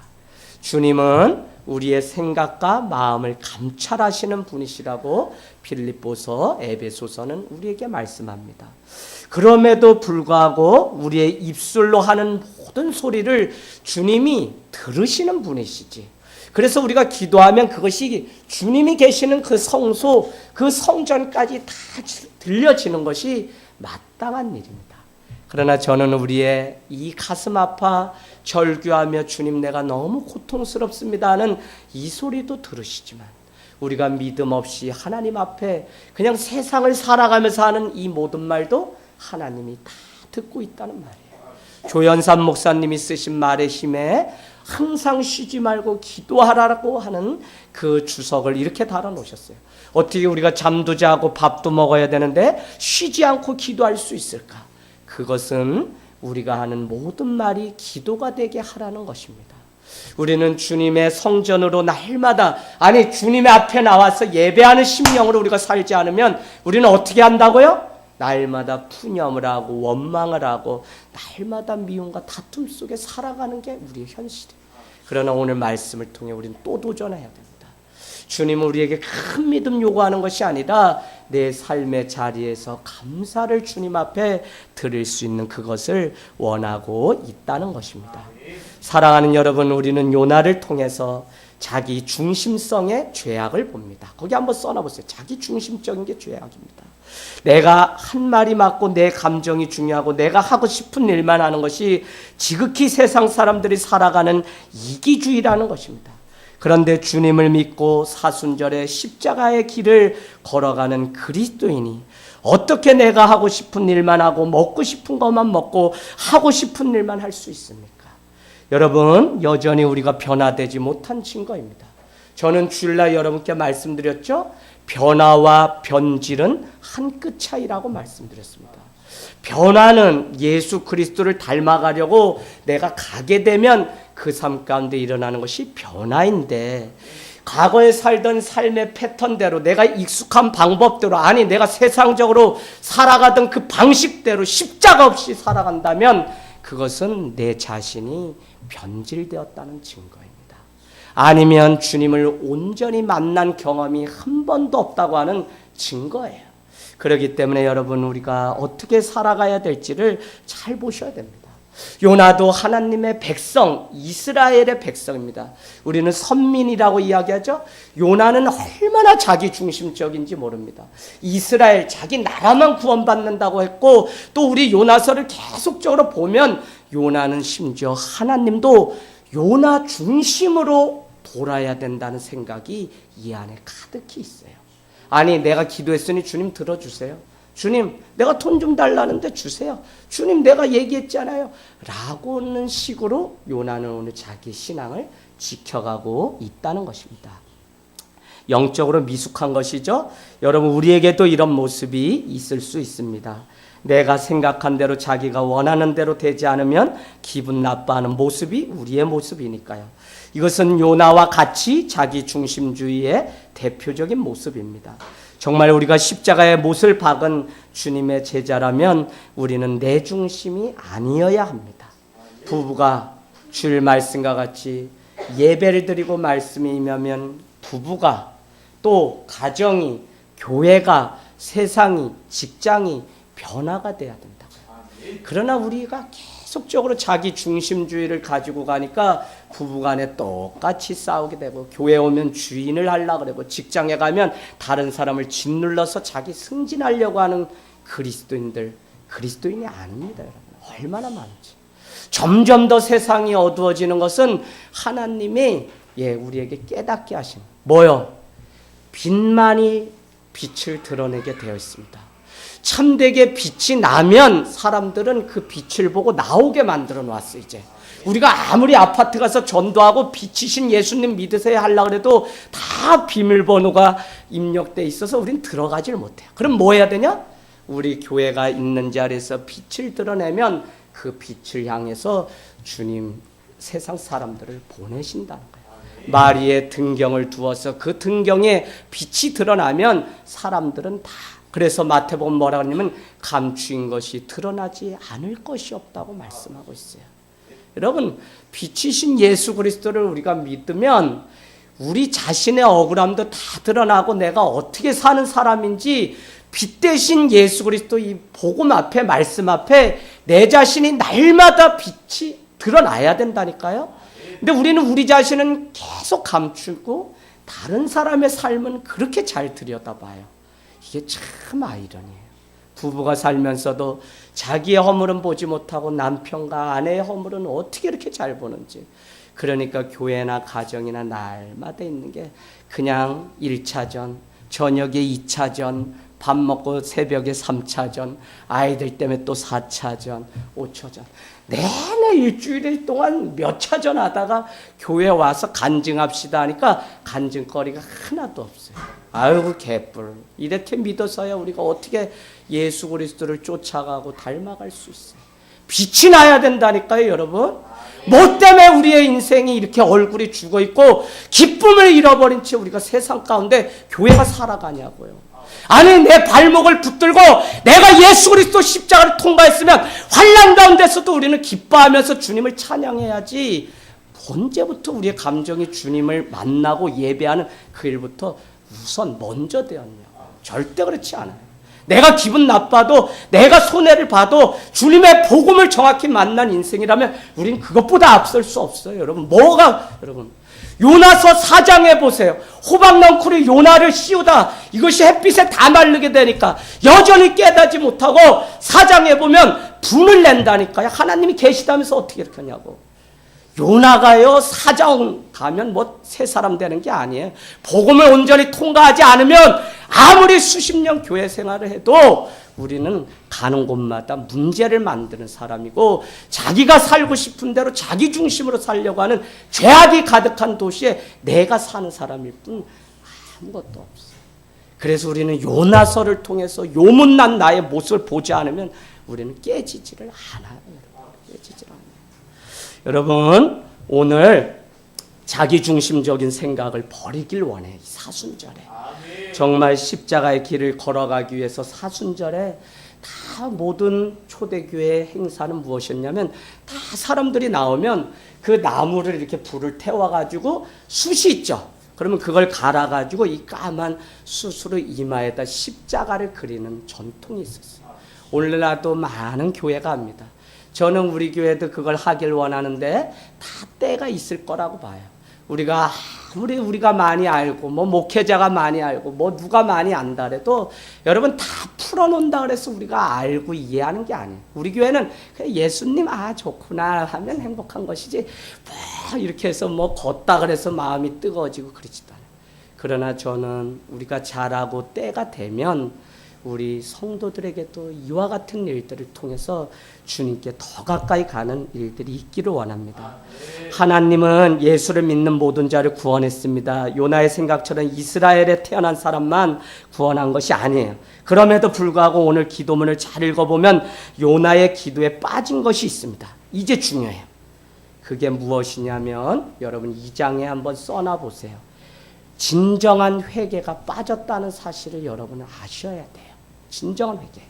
주님은 우리의 생각과 마음을 감찰하시는 분이시라고 빌립보서, 에베소서는 우리에게 말씀합니다. 그럼에도 불구하고 우리의 입술로 하는 모든 소리를 주님이 들으시는 분이시지. 그래서 우리가 기도하면 그것이 주님이 계시는 그 성소, 그 성전까지 다 들려지는 것이 마땅한 일입니다. 그러나 저는 우리의 이 가슴 아파 절규하며 주님 내가 너무 고통스럽습니다 하는 이 소리도 들으시지만 우리가 믿음 없이 하나님 앞에 그냥 세상을 살아가면서 하는 이 모든 말도 하나님이 다 듣고 있다는 말이에요. 조연산 목사님이 쓰신 말의 힘에 항상 쉬지 말고 기도하라고 하는 그 주석을 이렇게 달아놓으셨어요. 어떻게 우리가 잠도 자고 밥도 먹어야 되는데 쉬지 않고 기도할 수 있을까? 그것은 우리가 하는 모든 말이 기도가 되게 하라는 것입니다. 우리는 주님의 성전으로 날마다 주님의 앞에 나와서 예배하는 심령으로 우리가 살지 않으면 우리는 어떻게 한다고요? 날마다 푸념을 하고 원망을 하고 날마다 미움과 다툼 속에 살아가는 게 우리의 현실이에요. 그러나 오늘 말씀을 통해 우리는 또 도전해야 됩니다. 주님은 우리에게 큰 믿음 요구하는 것이 아니라 내 삶의 자리에서 감사를 주님 앞에 드릴 수 있는 그것을 원하고 있다는 것입니다. 사랑하는 여러분, 우리는 요나를 통해서 자기 중심성의 죄악을 봅니다. 거기 한번 써놔보세요. 자기 중심적인 게 죄악입니다. 내가 한 말이 맞고 내 감정이 중요하고 내가 하고 싶은 일만 하는 것이 지극히 세상 사람들이 살아가는 이기주의라는 것입니다. 그런데 주님을 믿고 사순절의 십자가의 길을 걸어가는 그리스도인이 어떻게 내가 하고 싶은 일만 하고 먹고 싶은 것만 먹고 하고 싶은 일만 할 수 있습니까? 여러분, 여전히 우리가 변화되지 못한 증거입니다. 저는 주일날 여러분께 말씀드렸죠? 변화와 변질은 한 끗 차이라고 말씀드렸습니다. 변화는 예수 그리스도를 닮아가려고 내가 가게 되면 그 삶 가운데 일어나는 것이 변화인데, 과거에 살던 삶의 패턴대로 내가 익숙한 방법대로 내가 세상적으로 살아가던 그 방식대로 십자가 없이 살아간다면 그것은 내 자신이 변질되었다는 증거입니다. 아니면 주님을 온전히 만난 경험이 한 번도 없다고 하는 증거예요. 그렇기 때문에 여러분, 우리가 어떻게 살아가야 될지를 잘 보셔야 됩니다. 요나도 하나님의 백성, 이스라엘의 백성입니다. 우리는 선민이라고 이야기하죠. 요나는 얼마나 자기 중심적인지 모릅니다. 이스라엘, 자기 나라만 구원받는다고 했고, 또 우리 요나서를 계속적으로 보면 요나는 심지어 하나님도 요나 중심으로 돌아야 된다는 생각이 이 안에 가득히 있어요. 내가 기도했으니 주님 들어주세요. 주님, 내가 돈 좀 달라는데 주세요. 주님, 내가 얘기했잖아요. 라고는 식으로 요나는 오늘 자기 신앙을 지켜가고 있다는 것입니다. 영적으로 미숙한 것이죠. 여러분, 우리에게도 이런 모습이 있을 수 있습니다. 내가 생각한 대로 자기가 원하는 대로 되지 않으면 기분 나빠하는 모습이 우리의 모습이니까요. 이것은 요나와 같이 자기 중심주의의 대표적인 모습입니다. 정말 우리가 십자가의 못을 박은 주님의 제자라면 우리는 내 중심이 아니어야 합니다. 부부가 주일 말씀과 같이 예배를 드리고 말씀이 임하면 부부가 또 가정이, 교회가, 세상이, 직장이 변화가 돼야 된다고요. 그러나 우리가 계속적으로 자기 중심주의를 가지고 가니까 부부간에 똑같이 싸우게 되고, 교회 오면 주인을 하려고 그러고, 직장에 가면 다른 사람을 짓눌러서 자기 승진하려고 하는 그리스도인들, 그리스도인이 아닙니다. 여러분, 얼마나 많은지. 점점 더 세상이 어두워지는 것은 하나님이 우리에게 깨닫게 하신 뭐요? 빛만이 빛을 드러내게 되어 있습니다. 참되게 빛이 나면 사람들은 그 빛을 보고 나오게 만들어 놨어요. 이제 우리가 아무리 아파트 가서 전도하고 빛이신 예수님 믿으세요 하려고 해도 다 비밀번호가 입력돼 있어서 우린 들어가질 못해요. 그럼 뭐 해야 되냐? 우리 교회가 있는 자리에서 빛을 드러내면 그 빛을 향해서 주님 세상 사람들을 보내신다는 거예요. 마리의 등경을 두어서 그 등경에 빛이 드러나면 사람들은 다, 그래서 마태복음 뭐라 그러냐면 감추인 것이 드러나지 않을 것이 없다고 말씀하고 있어요. 여러분, 빛이신 예수 그리스도를 우리가 믿으면 우리 자신의 억울함도 다 드러나고 내가 어떻게 사는 사람인지 빛 대신 예수 그리스도 이 복음 앞에, 말씀 앞에 내 자신이 날마다 빛이 드러나야 된다니까요. 근데 우리는 우리 자신은 계속 감추고 다른 사람의 삶은 그렇게 잘 들여다봐요. 이게 참 아이러니해요. 부부가 살면서도 자기의 허물은 보지 못하고 남편과 아내의 허물은 어떻게 이렇게 잘 보는지. 그러니까 교회나 가정이나 날마다 있는 게 그냥 1차전, 저녁에 2차전, 밥 먹고 새벽에 3차전, 아이들 때문에 또 4차전, 5차전. 내내 일주일 동안 몇 차전 하다가 교회 와서 간증합시다 하니까 간증거리가 하나도 없어요. 아이고 개뿔. 이렇게 믿어서야 우리가 어떻게 예수 그리스도를 쫓아가고 닮아갈 수 있어요. 빛이 나야 된다니까요, 여러분. 뭐 때문에 우리의 인생이 이렇게 얼굴이 죽어있고 기쁨을 잃어버린 채 우리가 세상 가운데 교회가 살아가냐고요. 아니, 내 발목을 붙들고 내가 예수 그리스도 십자가를 통과했으면 환난 가운데서도 우리는 기뻐하면서 주님을 찬양해야지. 언제부터 우리의 감정이 주님을 만나고 예배하는 그 일부터 우선 먼저 되었냐? 절대 그렇지 않아요. 내가 기분 나빠도, 내가 손해를 봐도 주님의 복음을 정확히 만난 인생이라면 우린 그것보다 앞설 수 없어요. 여러분, 여러분, 요나서 4장에 보세요. 호박넝쿨이 요나를 씌우다 이것이 햇빛에 다 마르게 되니까 여전히 깨닫지 못하고 4장에 보면 분을 낸다니까요. 하나님이 계시다면서 어떻게 이렇게 하냐고. 요나가요, 4장 가면 뭐 새 사람 되는 게 아니에요. 복음을 온전히 통과하지 않으면 아무리 수십 년 교회 생활을 해도 우리는 가는 곳마다 문제를 만드는 사람이고, 자기가 살고 싶은 대로 자기 중심으로 살려고 하는 죄악이 가득한 도시에 내가 사는 사람일 뿐 아무것도 없어요. 그래서 우리는 요나서를 통해서 요문난 나의 모습을 보지 않으면 우리는 깨지지를 않아요. 깨지지를 않아요. 여러분, 오늘 자기중심적인 생각을 버리길 원해. 이 사순절에 정말 십자가의 길을 걸어가기 위해서 사순절에 다 모든 초대교회 행사는 무엇이었냐면, 다 사람들이 나오면 그 나무를 이렇게 불을 태워가지고 숯이 있죠. 그러면 그걸 갈아가지고 이 까만 숯으로 이마에다 십자가를 그리는 전통이 있었어요. 오늘날도 많은 교회가 합니다. 저는 우리 교회도 그걸 하길 원하는데 다 때가 있을 거라고 봐요. 우리가 아무리 우리가 많이 알고 뭐 목회자가 많이 알고 뭐 누가 많이 안다 해도 여러분 다 풀어놓는다 그래서 우리가 알고 이해하는 게 아니에요. 우리 교회는 예수님 좋구나 하면 행복한 것이지 뭐 이렇게 해서 뭐 걷다 그래서 마음이 뜨거워지고 그러지도 않아요. 그러나 저는 우리가 잘하고 때가 되면 우리 성도들에게도 이와 같은 일들을 통해서 주님께 더 가까이 가는 일들이 있기를 원합니다. 하나님은 예수를 믿는 모든 자를 구원했습니다. 요나의 생각처럼 이스라엘에 태어난 사람만 구원한 것이 아니에요. 그럼에도 불구하고 오늘 기도문을 잘 읽어보면 요나의 기도에 빠진 것이 있습니다. 이제 중요해요. 그게 무엇이냐면 여러분 2장에 한번 써놔보세요. 진정한 회개가 빠졌다는 사실을 여러분은 아셔야 돼요. 진정한 회개.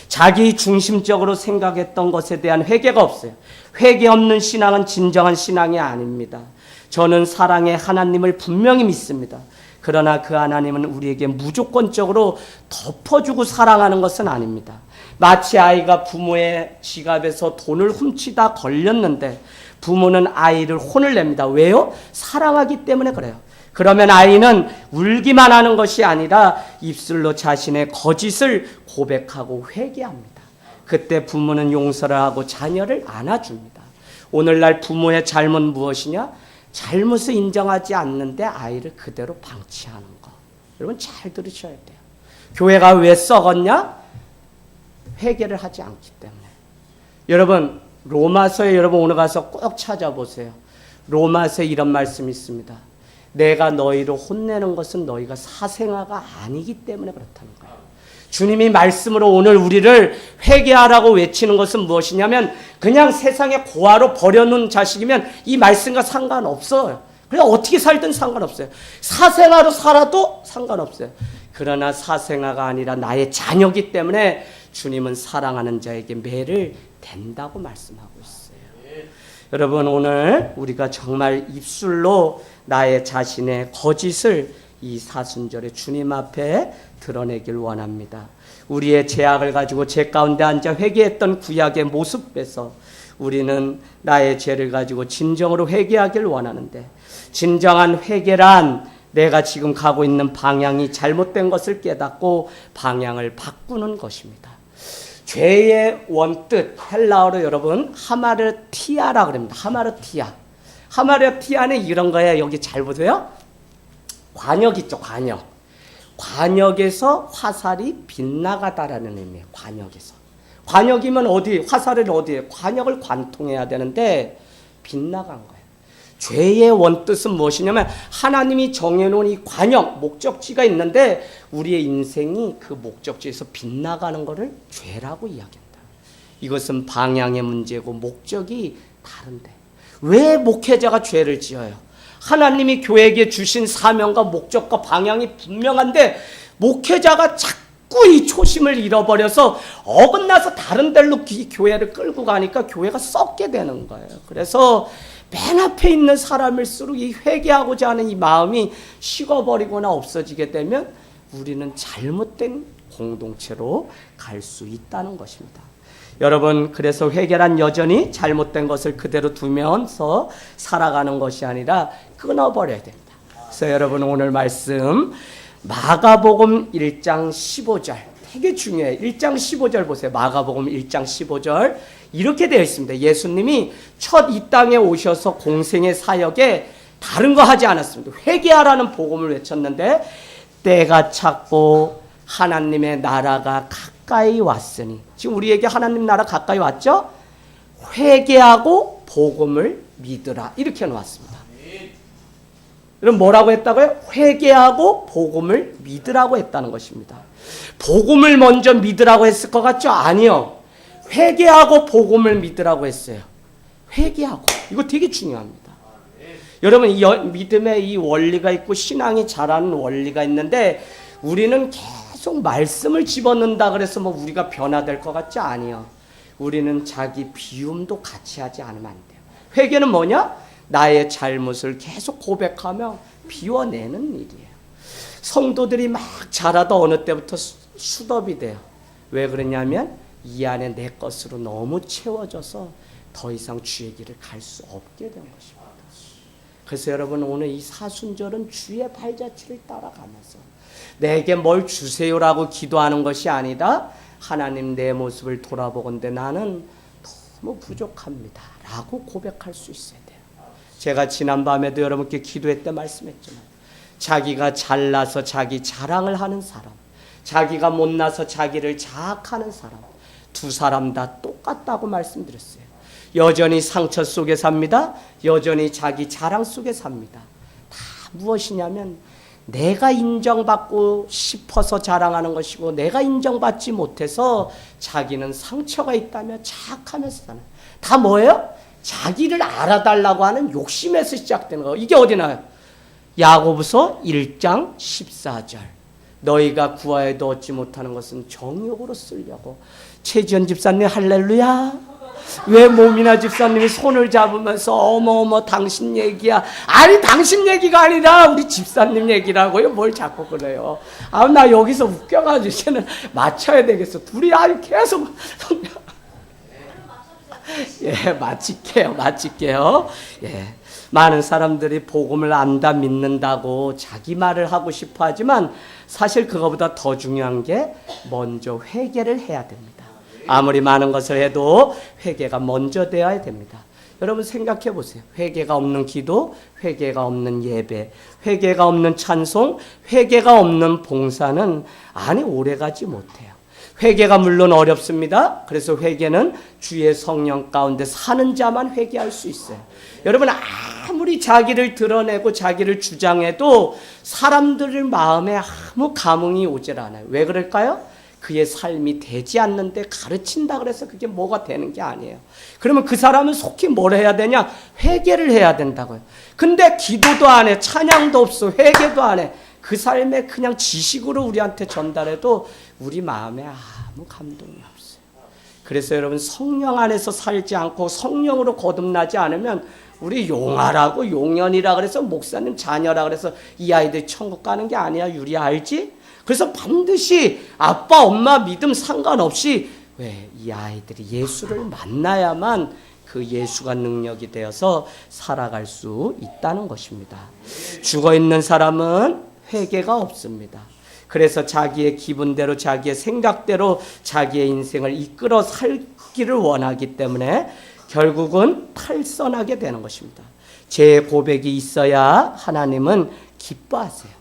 자기 중심적으로 생각했던 것에 대한 회개가 없어요. 회개 없는 신앙은 진정한 신앙이 아닙니다. 저는 사랑의 하나님을 분명히 믿습니다. 그러나 그 하나님은 우리에게 무조건적으로 덮어주고 사랑하는 것은 아닙니다. 마치 아이가 부모의 지갑에서 돈을 훔치다 걸렸는데 부모는 아이를 혼을 냅니다. 왜요? 사랑하기 때문에 그래요. 그러면 아이는 울기만 하는 것이 아니라 입술로 자신의 거짓을 고백하고 회개합니다. 그때 부모는 용서를 하고 자녀를 안아줍니다. 오늘날 부모의 잘못 무엇이냐? 잘못을 인정하지 않는데 아이를 그대로 방치하는 거. 여러분 잘 들으셔야 돼요. 교회가 왜 썩었냐? 회개를 하지 않기 때문에. 여러분 로마서에 여러분 오늘 가서 꼭 찾아보세요. 로마서에 이런 말씀이 있습니다. 내가 너희를 혼내는 것은 너희가 사생아가 아니기 때문에 그렇다는 거예요. 주님이 말씀으로 오늘 우리를 회개하라고 외치는 것은 무엇이냐면 그냥 세상에 고아로 버려놓은 자식이면 이 말씀과 상관없어요. 그냥 어떻게 살든 상관없어요. 사생아로 살아도 상관없어요. 그러나 사생아가 아니라 나의 자녀이기 때문에 주님은 사랑하는 자에게 매를 댄다고 말씀하고 있어요. 여러분 오늘 우리가 정말 입술로 나의 자신의 거짓을 이 사순절에 주님 앞에 드러내길 원합니다. 우리의 죄악을 가지고 죄 가운데 앉아 회개했던 구약의 모습에서 우리는 나의 죄를 가지고 진정으로 회개하길 원하는데 진정한 회개란 내가 지금 가고 있는 방향이 잘못된 것을 깨닫고 방향을 바꾸는 것입니다. 죄의 원뜻 헬라어로 여러분 하마르티아라 그럽니다. 하마르티아. 하마르티아는 이런 거예요. 여기 잘 보세요. 관역 있죠. 관역. 관역에서 화살이 빗나가다라는 의미예요. 관역에서. 관역이면 어디? 화살은 어디에? 관역을 관통해야 되는데 빗나간 거예요. 죄의 원뜻은 무엇이냐면 하나님이 정해놓은 이 관역, 목적지가 있는데 우리의 인생이 그 목적지에서 빗나가는 것을 죄라고 이야기한다. 이것은 방향의 문제고 목적이 다른데 왜 목회자가 죄를 지어요? 하나님이 교회에게 주신 사명과 목적과 방향이 분명한데 목회자가 자꾸 이 초심을 잃어버려서 어긋나서 다른 데로 교회를 끌고 가니까 교회가 썩게 되는 거예요. 그래서 맨 앞에 있는 사람일수록 이 회개하고자 하는 이 마음이 식어버리거나 없어지게 되면 우리는 잘못된 공동체로 갈 수 있다는 것입니다. 여러분 그래서 회개란 여전히 잘못된 것을 그대로 두면서 살아가는 것이 아니라 끊어버려야 됩니다. 그래서 여러분 오늘 말씀 마가복음 1장 15절 되게 중요해요. 1장 15절 보세요. 마가복음 1장 15절 이렇게 되어 있습니다. 예수님이 첫 이 땅에 오셔서 공생의 사역에 다른 거 하지 않았습니다. 회개하라는 복음을 외쳤는데 때가 찼고 하나님의 나라가 가까이 왔으니 지금 우리에게 하나님 나라 가까이 왔죠? 회개하고 복음을 믿으라 이렇게 놓았습니다. 그럼 뭐라고 했다고요? 회개하고 복음을 믿으라고 했다는 것입니다. 복음을 먼저 믿으라고 했을 것 같죠? 아니요. 회개하고 복음을 믿으라고 했어요. 회개하고. 이거 되게 중요합니다. 여러분 이 믿음의 이 원리가 있고 신앙이 자라는 원리가 있는데 우리는 계속 말씀을 집어넣는다 그래서 뭐 우리가 변화될 것 같지? 아니요. 우리는 자기 비움도 같이 하지 않으면 안 돼요. 회개는 뭐냐? 나의 잘못을 계속 고백하며 비워내는 일이에요. 성도들이 막 자라다 어느 때부터 수덥이 돼요. 왜 그러냐면 이 안에 내 것으로 너무 채워져서 더 이상 주의 길을 갈 수 없게 된 것입니다. 그래서 여러분 오늘 이 사순절은 주의 발자취를 따라가면서 내게 뭘 주세요라고 기도하는 것이 아니라 하나님 내 모습을 돌아보건대 나는 너무 부족합니다 라고 고백할 수 있어야 돼요. 제가 지난밤에도 여러분께 기도회 때 말씀했지만 자기가 잘나서 자기 자랑을 하는 사람, 자기가 못나서 자기를 자학하는 사람, 두 사람 다 똑같다고 말씀드렸어요. 여전히 상처 속에 삽니다. 여전히 자기 자랑 속에 삽니다. 다 무엇이냐면 내가 인정받고 싶어서 자랑하는 것이고 내가 인정받지 못해서 자기는 상처가 있다며 자학하면서 사는, 다 뭐예요? 자기를 알아달라고 하는 욕심에서 시작되는 거. 이게 어디 나요? 야고보서 1장 14절. 너희가 구하여도 얻지 못하는 것은 정욕으로 쓰려고. 최지연 집사님 할렐루야. 왜 모미나 집사님이 손을 잡으면서 어머 당신 얘기야. 아니 당신 얘기가 아니라 우리 집사님 얘기라고요. 뭘 자꾸 그래요. 아, 나 여기서 웃겨가지고 이제는 맞춰야 되겠어. 둘이 아주 계속 예, 마칠게요. 예. 많은 사람들이 복음을 안다 믿는다고 자기 말을 하고 싶어 하지만 사실 그거보다 더 중요한 게 먼저 회개를 해야 됩니다. 아무리 많은 것을 해도 회개가 먼저 되어야 됩니다. 여러분 생각해 보세요. 회개가 없는 기도, 회개가 없는 예배, 회개가 없는 찬송, 회개가 없는 봉사는 오래가지 못해요. 회개가 물론 어렵습니다. 그래서 회개는 주의 성령 가운데 사는 자만 회개할 수 있어요. 여러분 아무리 자기를 드러내고 자기를 주장해도 사람들의 마음에 아무 감흥이 오질 않아요. 왜 그럴까요? 그의 삶이 되지 않는데 가르친다 그래서 그게 뭐가 되는 게 아니에요. 그러면 그 사람은 속히 뭘 해야 되냐? 회개를 해야 된다고요. 근데 기도도 안 해, 찬양도 없어, 회개도 안 해. 그 삶에 그냥 지식으로 우리한테 전달해도 우리 마음에 아무 감동이 없어요. 그래서 여러분 성령 안에서 살지 않고 성령으로 거듭나지 않으면 우리 용화라고 용연이라 그래서 목사님 자녀라 그래서 이 아이들 천국 가는 게 아니야. 유리 알지? 그래서 반드시 아빠 엄마 믿음 상관없이 왜 이 아이들이 예수를 만나야만 그 예수가 능력이 되어서 살아갈 수 있다는 것입니다. 죽어있는 사람은 회개가 없습니다. 그래서 자기의 기분대로 자기의 생각대로 자기의 인생을 이끌어 살기를 원하기 때문에 결국은 탈선하게 되는 것입니다. 제 고백이 있어야 하나님은 기뻐하세요.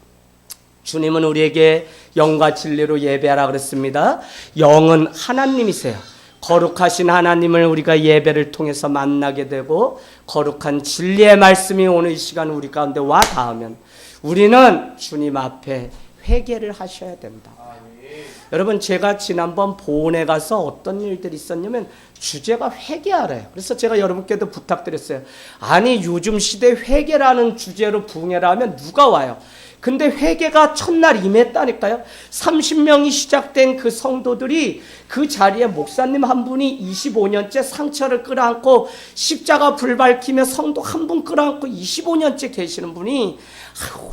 주님은 우리에게 영과 진리로 예배하라 그랬습니다. 영은 하나님이세요. 거룩하신 하나님을 우리가 예배를 통해서 만나게 되고 거룩한 진리의 말씀이 오늘 이 시간 우리 가운데 와 닿으면 우리는 주님 앞에 회개를 하셔야 됩니다. 여러분 제가 지난번 보훈에 가서 어떤 일들이 있었냐면 주제가 회개하래요. 그래서 제가 여러분께도 부탁드렸어요. 아니 요즘 시대 회개라는 주제로 부흥회를 하면 누가 와요? 근데 회개가 첫날 임했다니까요. 30명이 시작된 그 성도들이 그 자리에 목사님 한 분이 25년째 상처를 끌어안고 십자가 불 밝히며 성도 한 분 끌어안고 25년째 계시는 분이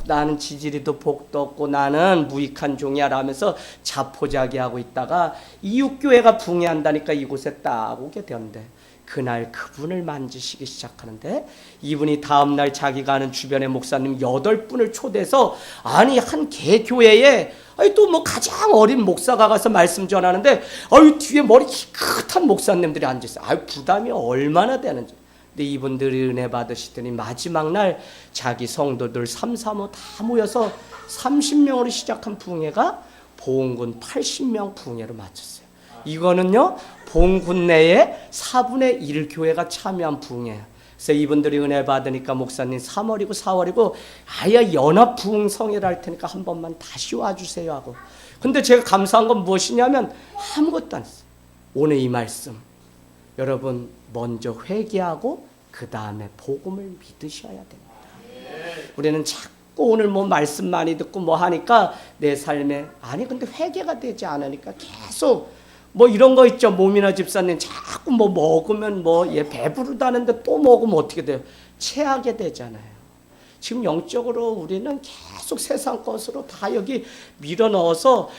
나는 지지리도 복도 없고 나는 무익한 종이야 라면서 자포자기하고 있다가 이웃교회가 붕괴한다니까 이곳에 딱 오게 되었는데 그날 그분을 만지시기 시작하는데 이분이 다음날 자기가 아는 주변의 목사님 8분을 초대해서 아니 한 개교회에 또 뭐 가장 어린 목사가 가서 말씀 전하는데 뒤에 머리 희끗한 목사님들이 앉아있어요. 부담이 얼마나 되는지. 근데 이분들이 은혜 받으시더니 마지막 날 자기 성도들 335 다 모여서 30명으로 시작한 부흥회가 보은군 80명 부흥회로 마쳤어요. 이거는요 보은군 내에 4분의 1 교회가 참여한 부흥회예요. 그래서 이분들이 은혜 받으니까 목사님 3월이고 4월이고 아예 연합 부흥성회를 할 테니까 한 번만 다시 와주세요 하고. 근데 제가 감사한 건 무엇이냐면 아무것도 안 했어요. 오늘 이 말씀 여러분 먼저 회개하고 그 다음에 복음을 믿으셔야 됩니다. 우리는 자꾸 오늘 뭐 말씀 많이 듣고 뭐 하니까 내 삶에 근데 회개가 되지 않으니까 계속 뭐 이런 거 있죠. 모미나 집사님 자꾸 뭐 먹으면 배부르다는데 또 먹으면 어떻게 돼요? 체하게 되잖아요. 지금 영적으로 우리는 계속 세상 것으로 다 여기 밀어넣어서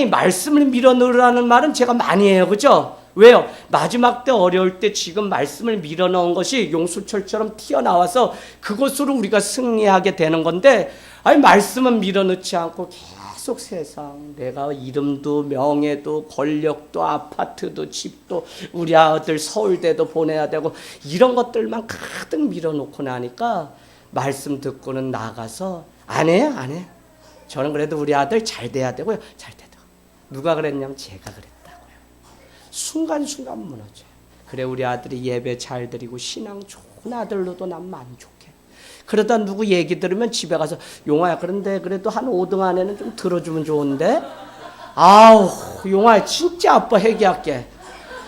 말씀을 밀어넣으라는 말은 제가 많이 해요. 그죠? 왜요? 마지막 때 어려울 때 지금 말씀을 밀어넣은 것이 용수철처럼 튀어나와서 그것으로 우리가 승리하게 되는 건데 말씀은 밀어넣지 않고 계속 세상 내가 이름도 명예도 권력도 아파트도 집도 우리 아들 서울대도 보내야 되고 이런 것들만 가득 밀어놓고 나니까 말씀 듣고는 나가서 안 해요. 저는 그래도 우리 아들 잘 돼야 되고요. 잘 돼도 누가 그랬냐면 제가 그랬다고요. 순간순간 무너져요. 그래 우리 아들이 예배 잘 드리고 신앙 좋은 아들로도 난 만족해. 그러다 누구 얘기 들으면 집에 가서 용화야 그런데 그래도 한 5등 안에는 좀 들어주면 좋은데 아우 용화야 진짜 아빠 회개할게.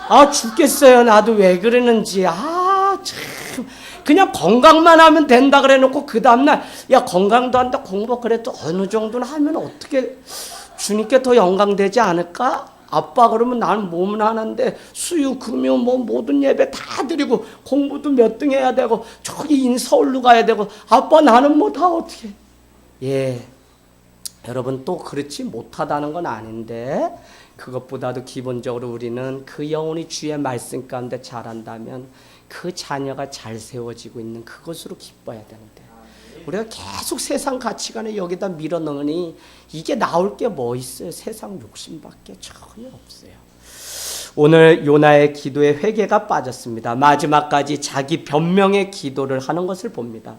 아 죽겠어요. 나도 왜 그러는지. 아 참 그냥 건강만 하면 된다 그래 놓고 그 다음날 야 건강도 한다 공부 그래도 어느 정도는 하면 어떻게 주님께 더 영광되지 않을까? 아빠 그러면 나는 몸은 하나인데 수유 금요 뭐 모든 예배 다 드리고 공부도 몇 등 해야 되고 저기 서울로 가야 되고 아빠 나는 뭐 다 어떻게 예 여러분 또 그렇지 못하다는 건 아닌데 그것보다도 기본적으로 우리는 그 영혼이 주의 말씀 가운데 자란다면 그 자녀가 잘 세워지고 있는 그것으로 기뻐야 되는데 우리가 계속 세상 가치관을 여기다 밀어넣으니 이게 나올 게 뭐 있어요? 세상 욕심밖에 전혀 없어요. 오늘 요나의 기도에 회개가 빠졌습니다. 마지막까지 자기 변명의 기도를 하는 것을 봅니다.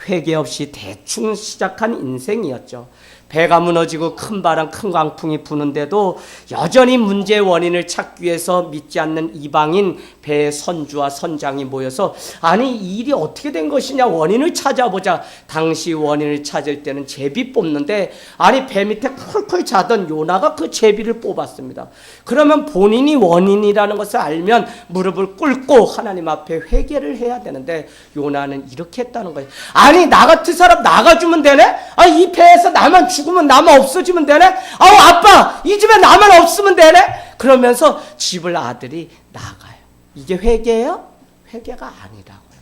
회개 없이 대충 시작한 인생이었죠. 배가 무너지고 큰 바람 큰 광풍이 부는데도 여전히 문제의 원인을 찾기 위해서 믿지 않는 이방인 배의 선주와 선장이 모여서 아니 이 일이 어떻게 된 것이냐 원인을 찾아보자. 당시 원인을 찾을 때는 제비 뽑는데 아니 배 밑에 콜콜 자던 요나가 그 제비를 뽑았습니다. 그러면 본인이 원인이라는 것을 알면 무릎을 꿇고 하나님 앞에 회개를 해야 되는데 요나는 이렇게 했다는 거예요. 아니 나 같은 사람 나가주면 되네? 아, 이 배에서 나만 죽으면 나만 없어지면 되네? 아우 아빠 이 집에 나만 없으면 되네? 그러면서 집을 아들이 나가요. 이게 회개예요? 회개가 아니라고요.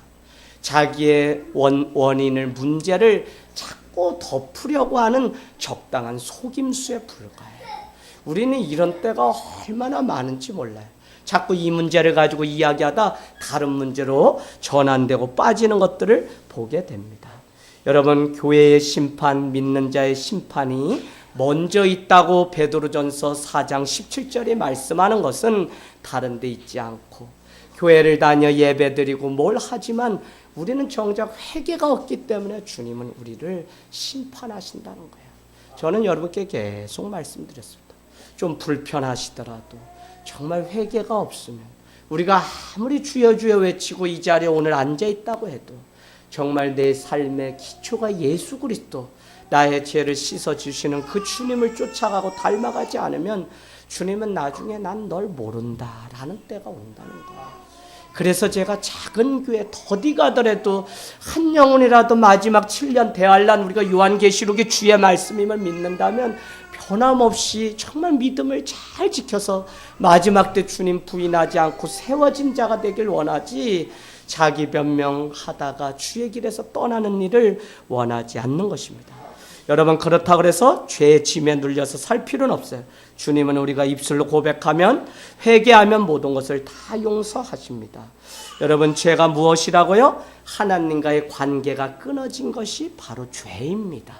자기의 원인을 문제를 자꾸 덮으려고 하는 적당한 속임수에 불과해요. 우리는 이런 때가 얼마나 많은지 몰라요. 자꾸 이 문제를 가지고 이야기하다 다른 문제로 전환되고 빠지는 것들을 보게 됩니다. 여러분 교회의 심판, 믿는 자의 심판이 먼저 있다고 베드로전서 4장 17절에 말씀하는 것은 다른 데 있지 않고 교회를 다녀 예배드리고 뭘 하지만 우리는 정작 회개가 없기 때문에 주님은 우리를 심판하신다는 거예요. 저는 여러분께 계속 말씀드렸습니다. 좀 불편하시더라도 정말 회개가 없으면 우리가 아무리 주여 주여 외치고 이 자리에 오늘 앉아있다고 해도 정말 내 삶의 기초가 예수 그리스도 나의 죄를 씻어주시는 그 주님을 쫓아가고 닮아가지 않으면 주님은 나중에 난 널 모른다라는 때가 온다는 거예요. 그래서 제가 작은 교회 더디 가더라도 한 영혼이라도 마지막 7년 대환란 우리가 요한계시록의 주의 말씀임을 믿는다면 변함없이 정말 믿음을 잘 지켜서 마지막 때 주님 부인하지 않고 세워진 자가 되길 원하지 자기 변명하다가 주의 길에서 떠나는 일을 원하지 않는 것입니다. 여러분 그렇다고 해서 죄의 짐에 눌려서 살 필요는 없어요. 주님은 우리가 입술로 고백하면 회개하면 모든 것을 다 용서하십니다. 여러분 죄가 무엇이라고요? 하나님과의 관계가 끊어진 것이 바로 죄입니다.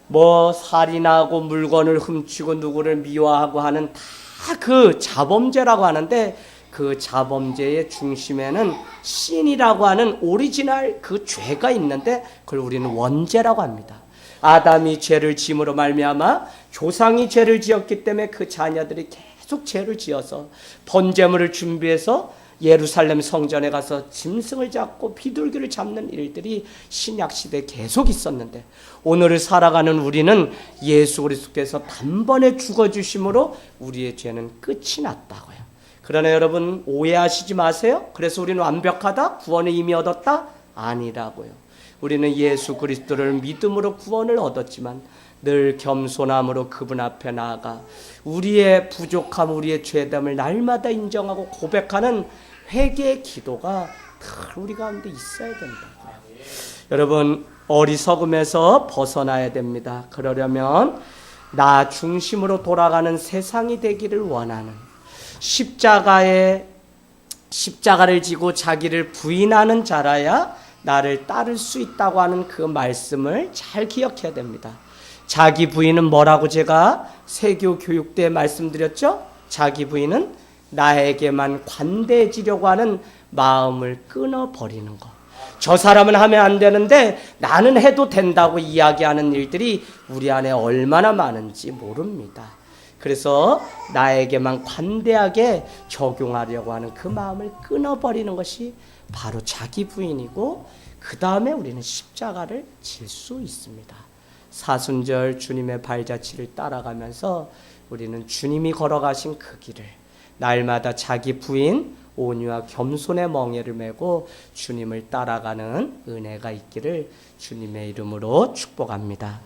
뭐 살인하고 물건을 훔치고 누구를 미워하고 하는 다 그 자범죄라고 하는데 그 자범죄의 중심에는 신이라고 하는 오리지널 그 죄가 있는데 그걸 우리는 원죄라고 합니다. 아담이 죄를 지음으로 말미암아 조상이 죄를 지었기 때문에 그 자녀들이 계속 죄를 지어서 번제물을 준비해서 예루살렘 성전에 가서 짐승을 잡고 비둘기를 잡는 일들이 신약시대에 계속 있었는데 오늘을 살아가는 우리는 예수 그리스도께서 단번에 죽어주심으로 우리의 죄는 끝이 났다고요. 그러나 여러분 오해하시지 마세요. 그래서 우리는 완벽하다? 구원을 이미 얻었다? 아니라고요. 우리는 예수 그리스도를 믿음으로 구원을 얻었지만 늘 겸손함으로 그분 앞에 나아가 우리의 부족함, 우리의 죄됨을 날마다 인정하고 고백하는 회개의 기도가 늘 우리 가운데 있어야 된다고요. 여러분 어리석음에서 벗어나야 됩니다. 그러려면 나 중심으로 돌아가는 세상이 되기를 원하는 십자가를 지고 자기를 부인하는 자라야 나를 따를 수 있다고 하는 그 말씀을 잘 기억해야 됩니다. 자기 부인은 뭐라고 제가 세교 교육 때 말씀드렸죠? 자기 부인은 나에게만 관대해지려고 하는 마음을 끊어버리는 것. 저 사람은 하면 안 되는데 나는 해도 된다고 이야기하는 일들이 우리 안에 얼마나 많은지 모릅니다. 그래서 나에게만 관대하게 적용하려고 하는 그 마음을 끊어버리는 것이 바로 자기 부인이고, 그 다음에 우리는 십자가를 질 수 있습니다. 사순절 주님의 발자취를 따라가면서 우리는 주님이 걸어가신 그 길을 날마다 자기 부인 온유와 겸손의 멍에를 메고 주님을 따라가는 은혜가 있기를 주님의 이름으로 축복합니다.